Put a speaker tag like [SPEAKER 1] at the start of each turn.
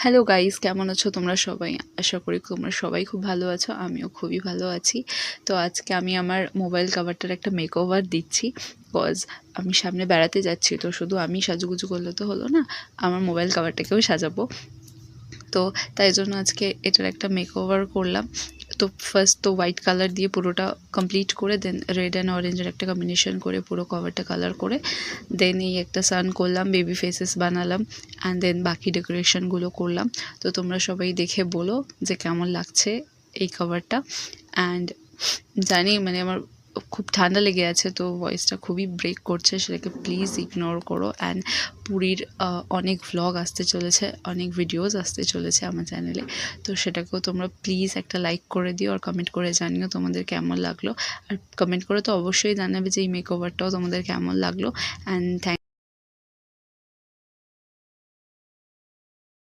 [SPEAKER 1] Hello guys, কেমন আছো তোমরা সবাই? আশা করি তোমরা সবাই খুব ভালো আছো, আমিও খুবই ভালো আছি। তো আজকে আমি আমার মোবাইল কভারটার একটা মেকওভার দিচ্ছি। কজ আমি সামনে বেড়াতে যাচ্ছি, তো শুধু আমি সাজুগুজু করলে তো হলো না, আমার মোবাইল কভারটাকেও সাজাবো। তো তাই জন্য আজকে এটার একটা মেকওভার করলাম। তো ফার্স্ট তো হোয়াইট কালার দিয়ে পুরোটা কমপ্লিট করে, দেন রেড অ্যান্ড অরেঞ্জের একটা কম্বিনেশন করে পুরো কভারটা কালার করে, দেন এই একটা সান করলাম, বেবি ফেসেস বানালাম, অ্যান্ড দেন বাকি ডেকোরেশনগুলো করলাম। তো তোমরা সবাই দেখে বলো যে কেমন লাগছে এই কভারটা। অ্যান্ড জানি মানে আমার খুব ঠান্ডা লেগে আছে, তো ভয়েসটা খুবই ব্রেক করছে, সেটাকে প্লিজ ইগনোর করো। অ্যান্ড পুরীর অনেক ভ্লগ আসতে চলেছে, অনেক ভিডিওস আসতে চলেছে আমার চ্যানেলে, তো সেটাকেও তোমরা প্লিজ একটা লাইক করে দিও আর কমেন্ট করে জানিও তোমাদের কেমন লাগলো। আর কমেন্ট করে তো অবশ্যই জানাবে যে এই মেকওভারটাও তোমাদের কেমন লাগলো। অ্যান্ড